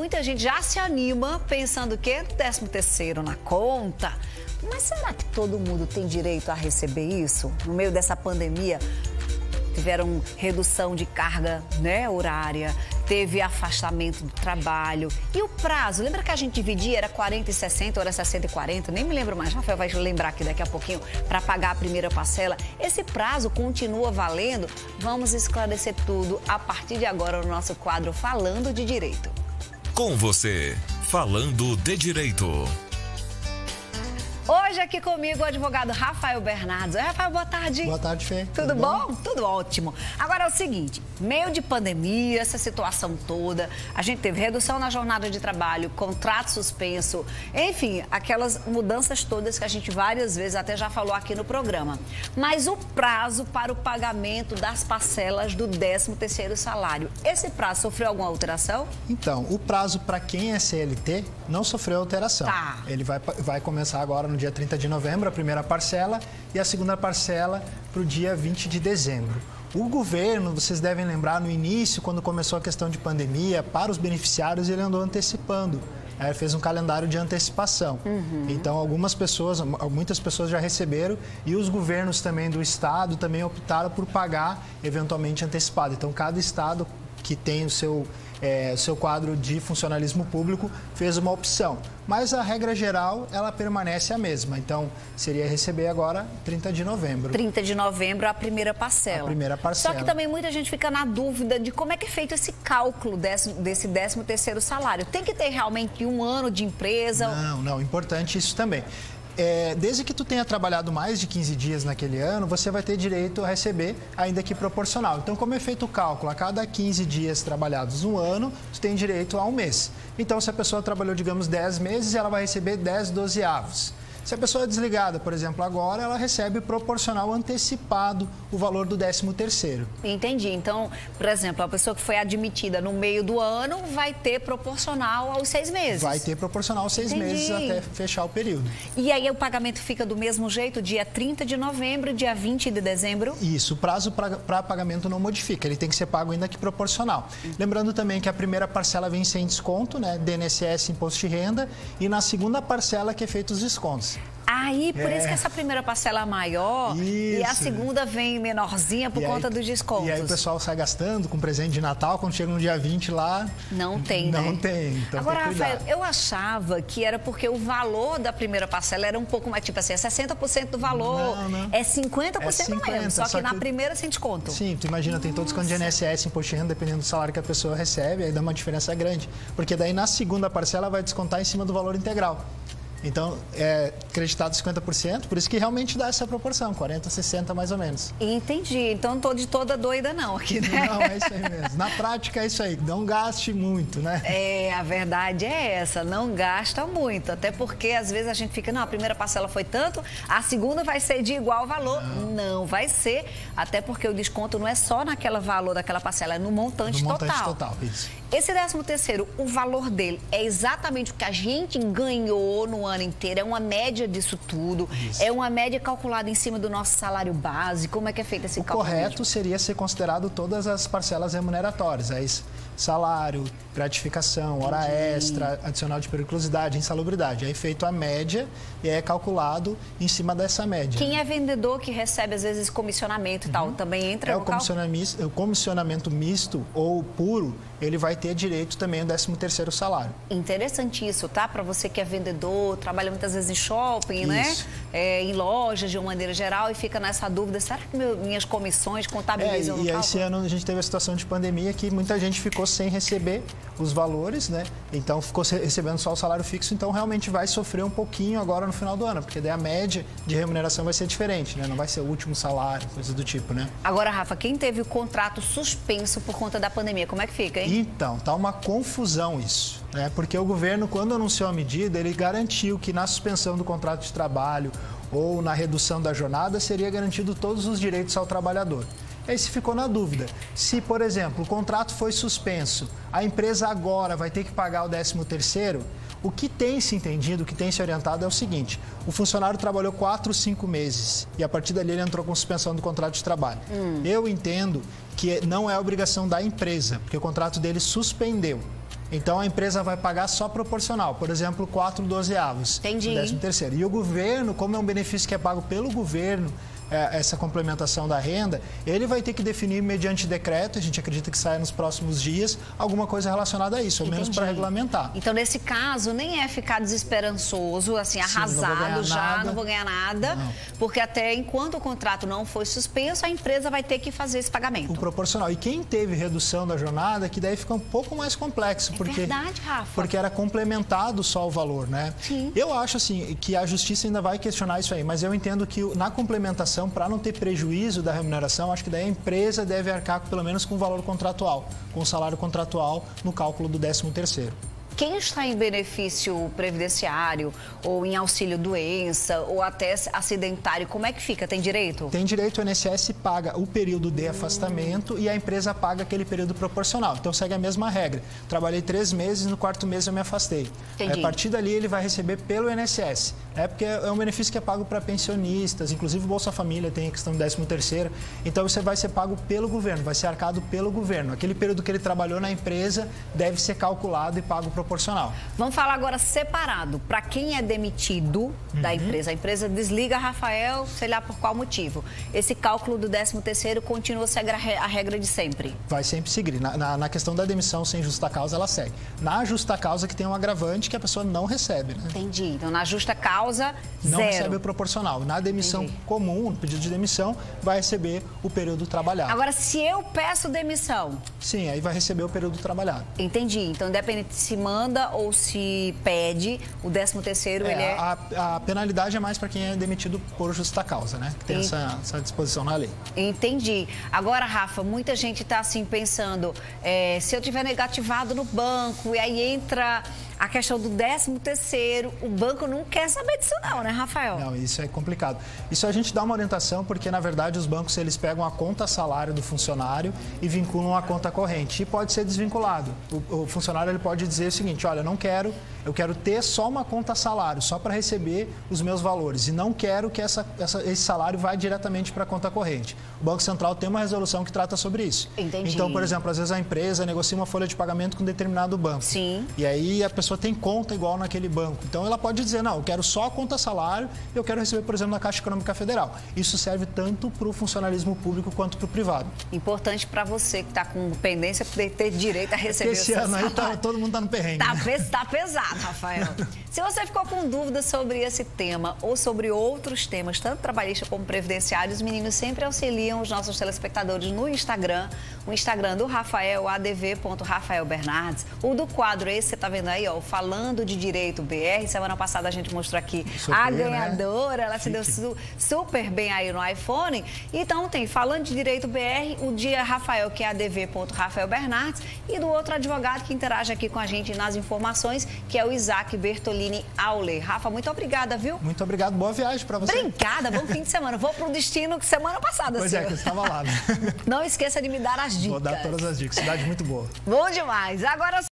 muita gente já se anima pensando que é 13º na conta. Mas será que todo mundo tem direito a receber isso? No meio dessa pandemia, tiveram redução de carga, né, horária, teve afastamento do trabalho. E o prazo? Lembra que a gente dividia, era 40 e 60, ou era 60 e 40? Nem me lembro mais, Rafael vai lembrar aqui daqui a pouquinho, para pagar a primeira parcela. Esse prazo continua valendo? Vamos esclarecer tudo a partir de agora no nosso quadro Falando de Direito. Com você, Falando de Direito. Hoje aqui comigo o advogado Rafael Bernardes. Oi, Rafael, boa tarde. Boa tarde, Fê. Tudo bom? Tudo ótimo. Agora é o seguinte, meio de pandemia, essa situação toda, a gente teve redução na jornada de trabalho, contrato suspenso, enfim, aquelas mudanças todas que a gente várias vezes até já falou aqui no programa. Mas o prazo para o pagamento das parcelas do 13º salário, esse prazo sofreu alguma alteração? Então, o prazo para quem é CLT não sofreu alteração. Tá. Ele vai começar agora no dia 30 de novembro, a primeira parcela, e a segunda parcela para o dia 20 de dezembro. O governo, vocês devem lembrar, no início, quando começou a questão de pandemia, para os beneficiários ele andou antecipando. Fez um calendário de antecipação. Então, muitas pessoas já receberam e os governos também do estado também optaram por pagar eventualmente antecipado. Então, cada estado que tem o seu quadro de funcionalismo público fez uma opção. Mas a regra geral, ela permanece a mesma. Então, seria receber agora 30 de novembro. 30 de novembro, a primeira parcela. A primeira parcela. Só que também muita gente fica na dúvida de como é que é feito esse cálculo desse 13º salário. Tem que ter realmente um ano de empresa? Não, importante isso também. Desde que tu tenha trabalhado mais de 15 dias naquele ano, você vai ter direito a receber, ainda que proporcional. Então, como é feito o cálculo? A cada 15 dias trabalhados um ano, tu tem direito a um mês. Então, se a pessoa trabalhou, digamos, 10 meses, ela vai receber 10 dozeavos. Se a pessoa é desligada, por exemplo, agora, ela recebe proporcional antecipado o valor do 13º. Entendi. Então, por exemplo, a pessoa que foi admitida no meio do ano vai ter proporcional aos 6 meses. Vai ter proporcional aos 6 meses até fechar o período. E aí o pagamento fica do mesmo jeito, dia 30 de novembro, dia 20 de dezembro? Isso, o prazo para pagamento não modifica, ele tem que ser pago ainda que proporcional. Lembrando também que a primeira parcela vem sem desconto, né, do INSS, Imposto de Renda, e na segunda parcela que é feito os descontos. Aí, por isso que essa primeira parcela é maior e a segunda vem menorzinha por conta dos descontos. E aí o pessoal sai gastando com presente de Natal, quando chega no dia 20 lá... Não tem, né? Não tem, então agora, tem que Rafael, eu achava que era porque o valor da primeira parcela era um pouco mais, tipo assim, é 60% do valor. Não. É 50%, é 50% mesmo, só que na primeira sem desconto. Sim, tu imagina, tem todo desconto de INSS, Imposto de Renda, dependendo do salário que a pessoa recebe, aí dá uma diferença grande. Porque daí na segunda parcela vai descontar em cima do valor integral. Então, é acreditado 50%, por isso que realmente dá essa proporção, 40, 60 mais ou menos. Entendi. Então, não tô de toda doida não aqui, né? Não, é isso aí mesmo. Na prática é isso aí, não gaste muito, né? A verdade é essa, não gasta muito. Até porque, às vezes, a gente fica, não, a primeira parcela foi tanto, a segunda vai ser de igual valor. Não vai ser, até porque o desconto não é só naquele valor daquela parcela, é no montante total. No montante total, isso. Esse 13º, o valor dele é exatamente o que a gente ganhou no ano inteiro, é uma média disso tudo, isso. É uma média calculada em cima do nosso salário base, como é que é feito esse cálculo? O correto seria ser considerado todas as parcelas remuneratórias, aí salário, gratificação, hora extra, adicional de periculosidade, insalubridade. Aí feito a média e é calculado em cima dessa média. Quem é vendedor que recebe, às vezes, comissionamento e tal, também entra no cálculo? O comissionamento misto ou puro, ele vai ter direito também ao 13º salário. Interessante isso, tá? Para você que é vendedor, trabalha muitas vezes em shopping, isso. Né? Em lojas de uma maneira geral e fica nessa dúvida, será que minhas comissões contabilizam no cálculo? E esse ano a gente teve a situação de pandemia que muita gente ficou sem receber os valores, né? Então ficou recebendo só o salário fixo, então realmente vai sofrer um pouquinho agora no final do ano, porque daí a média de remuneração vai ser diferente, né? Não vai ser o último salário, coisa do tipo, né? Agora, Rafa, quem teve o contrato suspenso por conta da pandemia, como é que fica, hein? Então, tá uma confusão isso, né? Porque o governo, quando anunciou a medida, ele garantiu que na suspensão do contrato de trabalho ou na redução da jornada seria garantido todos os direitos ao trabalhador. Aí se ficou na dúvida, se, por exemplo, o contrato foi suspenso, a empresa agora vai ter que pagar o 13º, o que tem se entendido, o que tem se orientado é o seguinte, o funcionário trabalhou 4, 5 meses e a partir dali ele entrou com suspensão do contrato de trabalho. Eu entendo que não é obrigação da empresa, porque o contrato dele suspendeu. Então a empresa vai pagar só proporcional, por exemplo, 4/12. Entendi. 13º. E o governo, como é um benefício que é pago pelo governo, essa complementação da renda, ele vai ter que definir mediante decreto, a gente acredita que saia nos próximos dias, alguma coisa relacionada a isso, ao menos para regulamentar. Então, nesse caso, nem é ficar desesperançoso, assim, arrasado já, não vou ganhar nada, porque até enquanto o contrato não foi suspenso, a empresa vai ter que fazer esse pagamento. O proporcional. E quem teve redução da jornada, que daí fica um pouco mais complexo, porque, verdade, Rafa. porque era complementado só o valor, né? Sim. Eu acho, assim, que a justiça ainda vai questionar isso aí, mas eu entendo que na complementação, para não ter prejuízo da remuneração, acho que daí a empresa deve arcar pelo menos com o valor contratual, com o salário contratual no cálculo do 13º. Quem está em benefício previdenciário ou em auxílio-doença ou até acidentário, como é que fica? Tem direito? Tem direito, o INSS paga o período de afastamento e a empresa paga aquele período proporcional. Então segue a mesma regra. Trabalhei 3 meses, no 4º mês eu me afastei. Entendi. A partir dali ele vai receber pelo INSS. Porque é um benefício que é pago para pensionistas, inclusive o Bolsa Família tem a questão do 13º. Então você vai ser pago pelo governo, vai ser arcado pelo governo. Aquele período que ele trabalhou na empresa deve ser calculado e pago proporcional. Vamos falar agora separado. Para quem é demitido da empresa, a empresa desliga Rafael, sei lá por qual motivo. Esse cálculo do 13º continua a ser a regra de sempre? Vai sempre seguir. Na questão da demissão sem justa causa, ela segue. Na justa causa que tem um agravante que a pessoa não recebe, né? Entendi. Então, na justa causa, não zero. Recebe o proporcional. Na demissão comum, no pedido de demissão, vai receber o período trabalhado. Agora, se eu peço demissão... Sim, aí vai receber o período trabalhado. Entendi. Então, independente se manda ou se pede, o 13º, ele é... A penalidade é mais para quem é demitido por justa causa, né? Que tem essa disposição na lei. Entendi. Agora, Rafa, muita gente está assim pensando, se eu tiver negativado no banco e aí entra a questão do 13º, o banco não quer saber disso não, né, Rafael? Não, isso é complicado. Isso a gente dá uma orientação porque, na verdade, os bancos eles pegam a conta salário do funcionário e vinculam a conta corrente. E pode ser desvinculado. O funcionário ele pode dizer o seguinte, olha, eu quero ter só uma conta salário, só para receber os meus valores. E não quero que esse salário vá diretamente para a conta corrente. O Banco Central tem uma resolução que trata sobre isso. Entendi. Então, por exemplo, às vezes a empresa negocia uma folha de pagamento com determinado banco. Sim. E aí a pessoa tem conta igual naquele banco. Então, ela pode dizer, não, eu quero só a conta salário e eu quero receber, por exemplo, na Caixa Econômica Federal. Isso serve tanto para o funcionalismo público quanto para o privado. Importante para você que está com pendência poder ter direito a receber esse ano aí todo mundo está no perrengue. Tá pesado, Rafael. Se você ficou com dúvidas sobre esse tema ou sobre outros temas, tanto trabalhista como previdenciário, os meninos sempre auxiliam os nossos telespectadores no Instagram. O Instagram do Rafael, adv.rafaelbernardes. O do quadro, esse você está vendo aí, ó, Falando de Direito BR. Semana passada a gente mostrou aqui a ganhadora, né? Ela se deu super bem aí no iPhone. Então tem Falando de Direito BR, o dia Rafael, que é adv.rafaelbernardes, e do outro advogado que interage aqui com a gente nas informações, que é o Isaac Bertolini Auler. Rafa, muito obrigada, viu? Muito obrigado, boa viagem para você. Obrigada, bom fim de semana. Vou para o destino que semana passada. Pois é, que você estava lá, né? Não esqueça de me dar as dicas. Vou dar todas as dicas, cidade muito boa. Bom demais. Agora